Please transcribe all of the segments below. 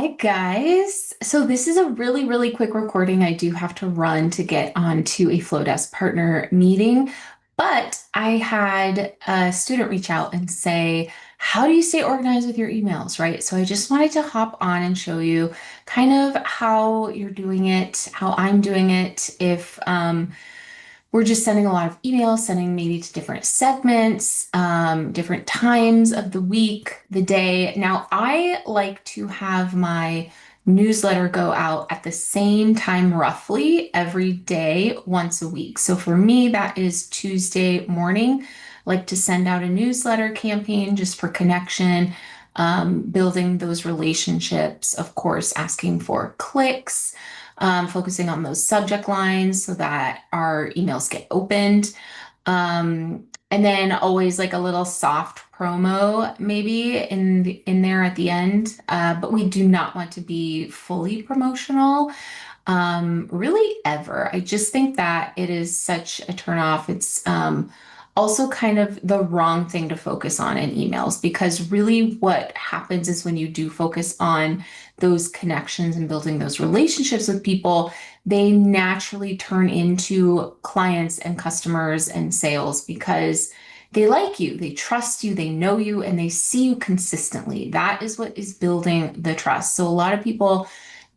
Hi guys. So this is a really quick recording. I do have to run to get onto a Flowdesk partner meeting, but I had a student reach out and say, how do you stay organized with your emails, right? So I just wanted to hop on and show you kind of how you're doing it, how I'm doing it. If we're just sending a lot of emails, sending maybe to different segments, different times of the week, the day. Now, I like to have my newsletter go out at the same time, roughly every day, once a week. So for me, that is Tuesday morning. I like to send out a newsletter campaign just for connection, building those relationships, of course, asking for clicks, focusing on those subject lines so that our emails get opened. And then always like a little soft promo maybe in there at the end. But we do not want to be fully promotional, really ever. I just think that it is such a turnoff. It's also kind of the wrong thing to focus on in emails because really what happens is when you do focus on those connections and building those relationships with people, they naturally turn into clients and customers and sales because they like you, they trust you, they know you, and they see you consistently. That is what is building the trust. So a lot of people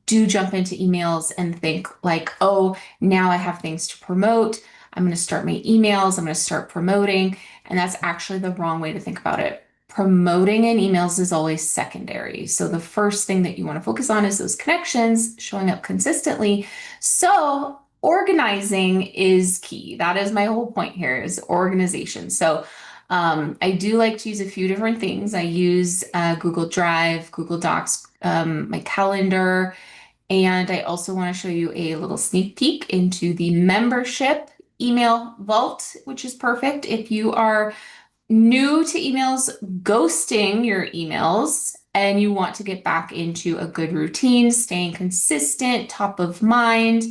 do jump into emails and think like, oh, now I have things to promote. I'm going to start my emails. I'm going to start promoting. And that's actually the wrong way to think about it. Promoting in emails is always secondary. So the first thing that you want to focus on is those connections showing up consistently. So organizing is key. That is my whole point here is organization. So I do like to use a few different things. I use Google Drive, Google Docs, my calendar, and I also want to show you a little sneak peek into the membership email vault, which is perfect if you are new to emails, ghosting your emails, and you want to get back into a good routine, staying consistent, top of mind,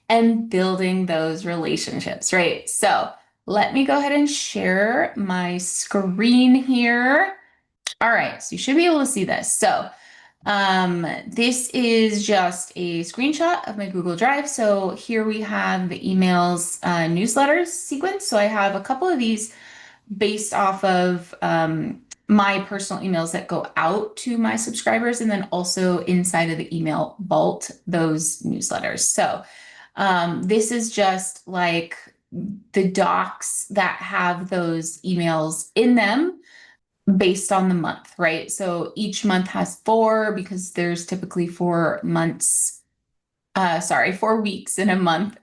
and building those relationships, right? So let me go ahead and share my screen here. All right, so you should be able to see this. So this is just a screenshot of my Google Drive. So here we have the emails newsletters sequence. So I have a couple of these based off of my personal emails that go out to my subscribers, and then also inside of the email vault, those newsletters. So this is just like the docs that have those emails in them based on the month, right? So each month has four because there's typically 4 months, 4 weeks in a month.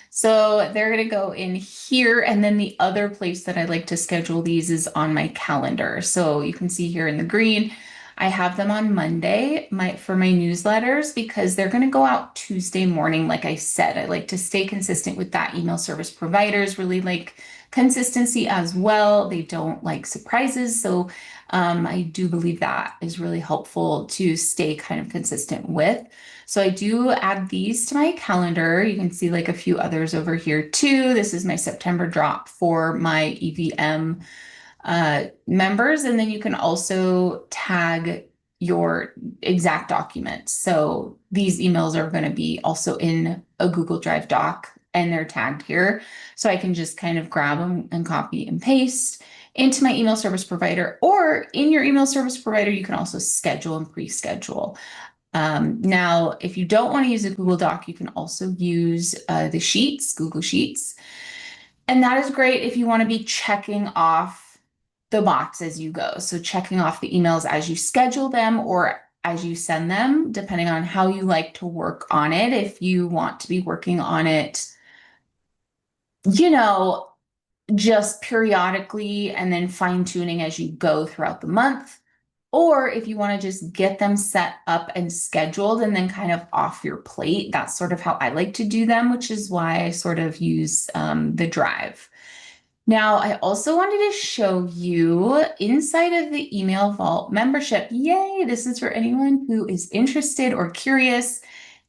So they're going to go in here. And then the other place that I like to schedule these is on my calendar. So you can see here in the green, I have them on Monday for my newsletters because they're going to go out Tuesday morning. Like I said, I like to stay consistent with that. Email service providers really like consistency as well. They don't like surprises. So I do believe that is really helpful to stay kind of consistent with. So I do add these to my calendar. You can see like a few others over here too. This is my September drop for my EVM members. And then you can also tag your exact documents. So these emails are going to be also in a Google Drive doc and they're tagged here. So I can just kind of grab them and copy and paste into my email service provider, or in your email service provider, you can also schedule and pre-schedule. Now, if you don't want to use a Google Doc, you can also use the Sheets, Google Sheets. And that is great if you want to be checking off the box as you go. So checking off the emails as you schedule them or as you send them, depending on how you like to work on it. If you want to be working on it, you know, just periodically and then fine tuning as you go throughout the month. Or if you want to just get them set up and scheduled and then kind of off your plate, that's sort of how I like to do them, which is why I sort of use the Drive. Now, I also wanted to show you inside of the Email Vault membership. Yay, this is for anyone who is interested or curious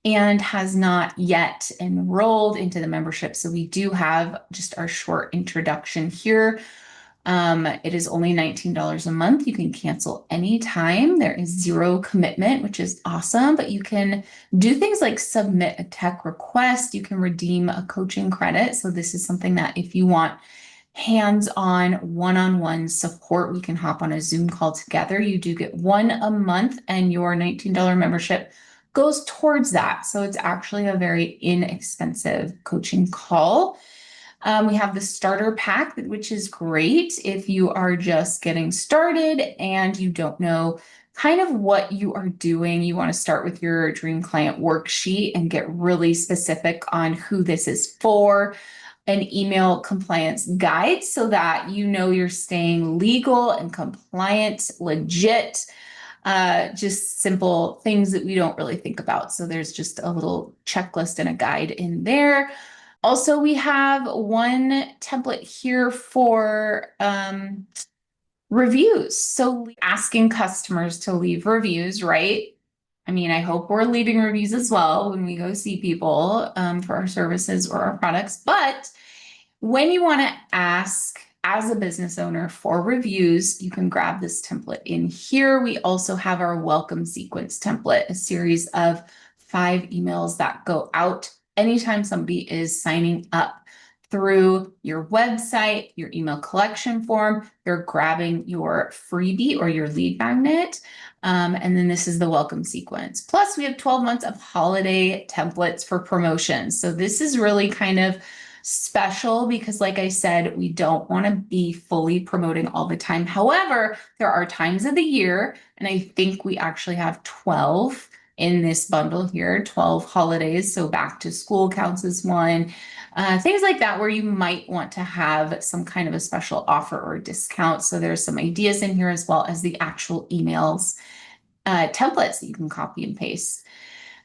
and has not yet enrolled into the membership. So we do have just our short introduction here. It is only $19 a month. You can cancel anytime. There is zero commitment, which is awesome, but you can do things like submit a tech request. You can redeem a coaching credit. So this is something that if you want hands-on one-on-one support, we can hop on a Zoom call together. You do get one a month and your $19 membership goes towards that. So it's actually a very inexpensive coaching call. We have the starter pack, which is great if you are just getting started and you don't know kind of what you are doing. You want to start with your dream client worksheet and get really specific on who this is for, an email compliance guide so that you know you're staying legal and compliant, legit, just simple things that we don't really think about. So there's just a little checklist and a guide in there. Also, we have one template here for reviews. So asking customers to leave reviews, right? I mean, I hope we're leaving reviews as well when we go see people for our services or our products. But when you want to ask as a business owner for reviews, you can grab this template in here. We also have our welcome sequence template, a series of 5 emails that go out anytime somebody is signing up through your website, your email collection form, you're grabbing your freebie or your lead magnet. And then this is the welcome sequence. Plus, we have 12 months of holiday templates for promotions. So this is really kind of special because, like I said, we don't want to be fully promoting all the time. However, there are times of the year, and I think we actually have 12 in this bundle here, 12 holidays. So back to school counts as one. Things like that where you might want to have some kind of a special offer or discount. So there's some ideas in here as well as the actual emails, templates that you can copy and paste.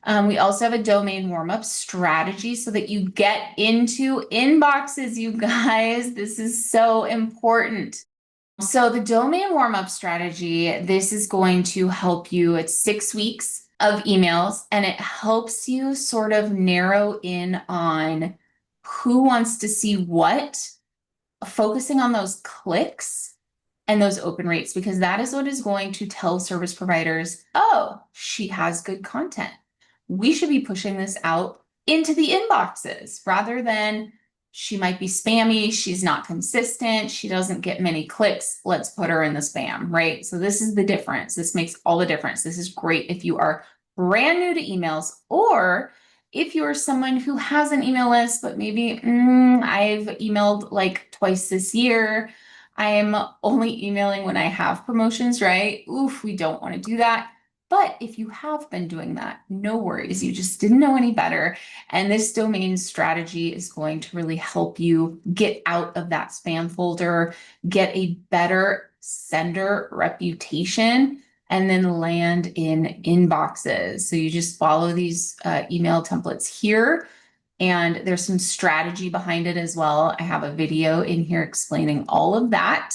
We also have a domain warm-up strategy so that you get into inboxes, you guys. This is so important. So the domain warm-up strategy, this is going to help you. It's 6 weeks of emails, and it helps you sort of narrow in on who wants to see what, focusing on those clicks and those open rates, because that is what is going to tell service providers, oh, she has good content. We should be pushing this out into the inboxes rather than she might be spammy, she's not consistent, she doesn't get many clicks, let's put her in the spam, right? So this is the difference. This makes all the difference. This is great if you are brand new to emails, or if you're someone who has an email list, but maybe I've emailed like twice this year. I'm only emailing when I have promotions, right? Oof, we don't want to do that. But if you have been doing that, no worries. You just didn't know any better. And this domain strategy is going to really help you get out of that spam folder, get a better sender reputation, and then land in inboxes. So you just follow these email templates here. And there's some strategy behind it as well. I have a video in here explaining all of that.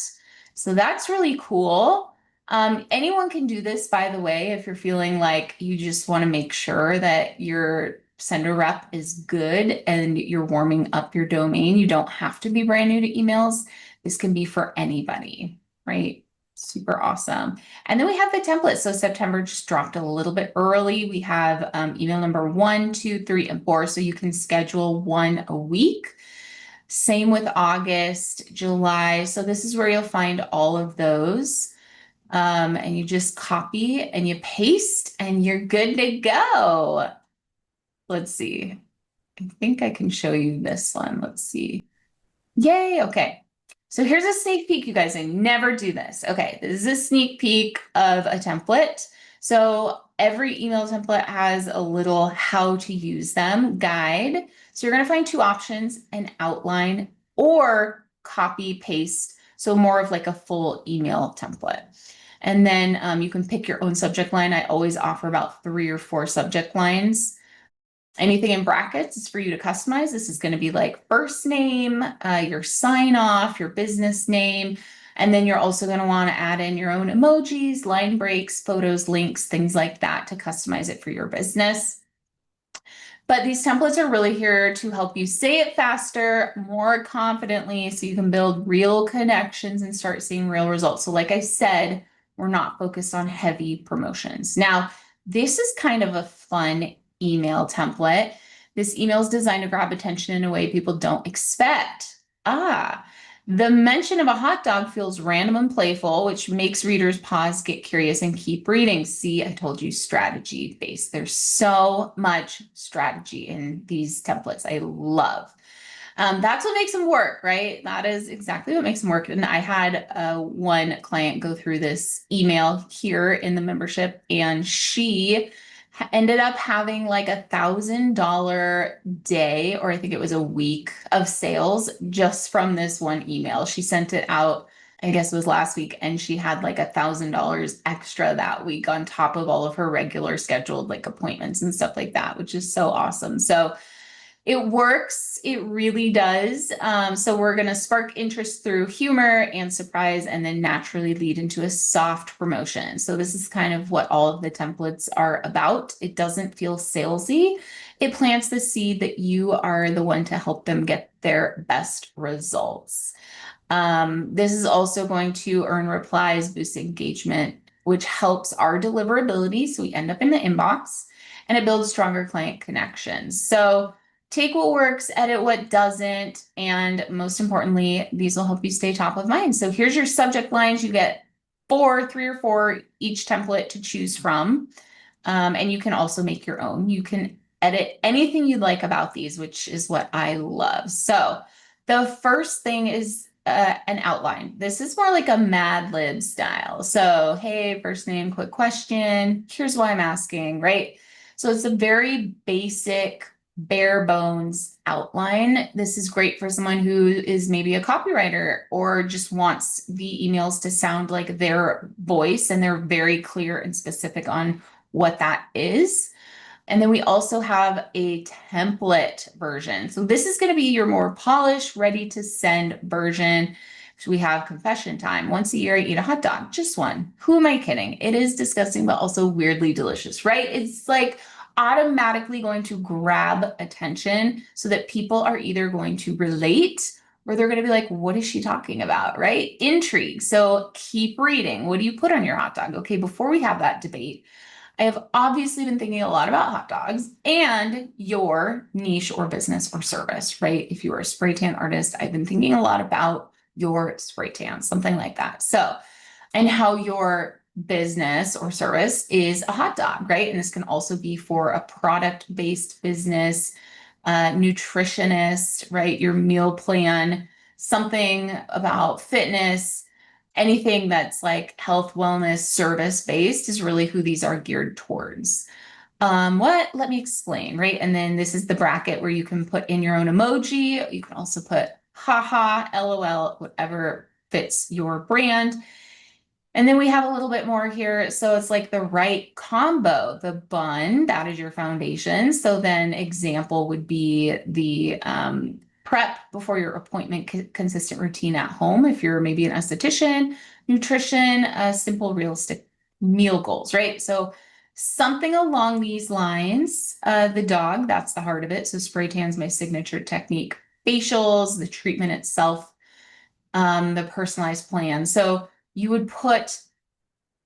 So that's really cool. Anyone can do this, by the way, if you're feeling like you just want to make sure that your sender rep is good and you're warming up your domain. You don't have to be brand new to emails. This can be for anybody, right? Super awesome. And then we have the template. So September just dropped a little bit early. We have email number 1, 2, 3, and 4. So you can schedule one a week. Same with August, July. So this is where you'll find all of those. And you just copy and you paste and you're good to go. Let's see. I think I can show you this one. Let's see. Yay. Okay. So here's a sneak peek, you guys. I never do this. Okay. This is a sneak peek of a template. So every email template has a little how to use them guide. So you're going to find 2 options, an outline or copy paste. So more of like a full email template. And then you can pick your own subject line. I always offer about 3 or 4 subject lines. Anything in brackets is for you to customize. This is going to be like first name, your sign off, your business name. And then you're also going to want to add in your own emojis, line breaks, photos, links, things like that to customize it for your business. But these templates are really here to help you say it faster, more confidently, so you can build real connections and start seeing real results. So, like I said, we're not focused on heavy promotions. Now, this is kind of a fun email template. This email is designed to grab attention in a way people don't expect. The mention of a hot dog feels random and playful, which makes readers pause, get curious, and keep reading. See, I told you strategy based. There's so much strategy in these templates. I love. That's what makes them work, right? That is exactly what makes them work. And I had one client go through this email here in the membership, and she ended up having like $1,000 day, or I think it was a week of sales just from this one email. She sent it out, I guess it was last week, and she had like $1,000 extra that week on top of all of her regular scheduled like appointments and stuff like that, which is so awesome. So it works. It really does. So we're going to spark interest through humor and surprise, and then naturally lead into a soft promotion. So this is kind of what all of the templates are about. It doesn't feel salesy. It plants the seed that you are the one to help them get their best results. This is also going to earn replies, boost engagement, which helps our deliverability. So we end up in the inbox, and it builds stronger client connections. So take what works, edit what doesn't, and most importantly, these will help you stay top of mind. So here's your subject lines. You get three or four each template to choose from. And you can also make your own. You can edit anything you'd like about these, which is what I love. So the first thing is an outline. This is more like a Mad Lib style. So, hey, first name, quick question. Here's why I'm asking, right? So it's a very basic, bare bones outline. This is great for someone who is maybe a copywriter or just wants the emails to sound like their voice, and they're very clear and specific on what that is. And then we also have a template version. So this is going to be your more polished, ready to send version. So we have confession time. Once a year, I eat a hot dog, just one. Who am I kidding? It is disgusting, but also weirdly delicious, right? It's like automatically going to grab attention so that people are either going to relate or they're going to be like, what is she talking about, right? Intrigue. So keep reading. What do you put on your hot dog? Okay, before we have that debate, I have obviously been thinking a lot about hot dogs and your niche or business or service, right? If you are a spray tan artist, I've been thinking a lot about your spray tan, something like that. So, and how your business or service is a hot dog, right? And this can also be for a product-based business, nutritionist, right? Your meal plan, something about fitness, anything that's like health, wellness, service based is really who these are geared towards. Let me explain, right? And then this is the bracket where you can put in your own emoji. You can also put haha, LOL, whatever fits your brand. And then we have a little bit more here. So it's like the right combo, the bun, that is your foundation. So then example would be the prep before your appointment, consistent routine at home. If you're maybe an esthetician, nutrition, simple realistic meal goals, right? So something along these lines. The dog, that's the heart of it. So spray tan's my signature technique. Facials, the treatment itself, the personalized plan. So you would put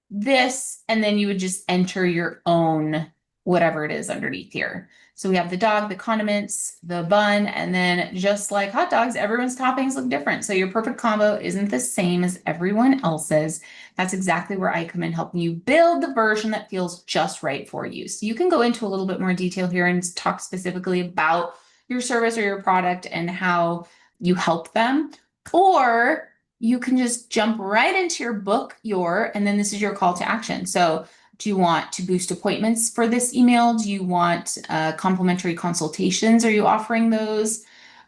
this, and then you would just enter your own whatever it is underneath here. So we have the dog, the condiments, the bun, and then just like hot dogs, everyone's toppings look different. So your perfect combo isn't the same as everyone else's. That's exactly where I come in, helping you build the version that feels just right for you. So you can go into a little bit more detail here and talk specifically about your service or your product and how you help them. Or you can just jump right into your book, and then this is your call to action. So do you want to boost appointments for this email? Do you want complimentary consultations? Are you offering those?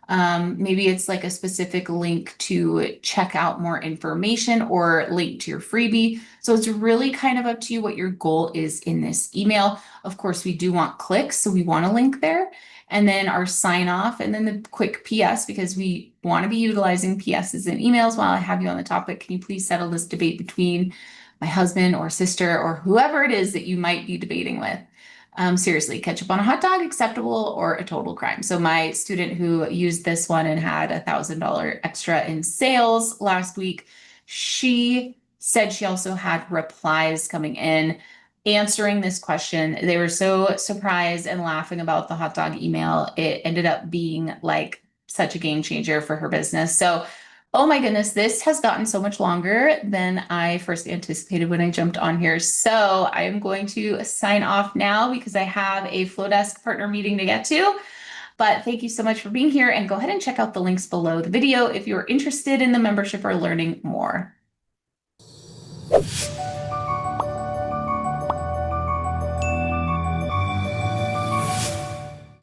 Maybe it's like a specific link to check out more information or link to your freebie. So it's really kind of up to you what your goal is in this email. Of course, we do want clicks, so we want a link there. And then our sign off, and then the quick PS, because we want to be utilizing PSs in emails. While I have you on the topic, can you please settle this debate between my husband or sister or whoever it is that you might be debating with? Seriously, ketchup on a hot dog, acceptable or a total crime? So my student who used this one and had $1,000 extra in sales last week, she said she also had replies coming in answering this question. They were so surprised and laughing about the hot dog email. It ended up being like such a game changer for her business. So oh my goodness, this has gotten so much longer than I first anticipated when I jumped on here. So I am going to sign off now because I have a Flowdesk partner meeting to get to. But thank you so much for being here, and go ahead and check out the links below the video if you're interested in the membership or learning more.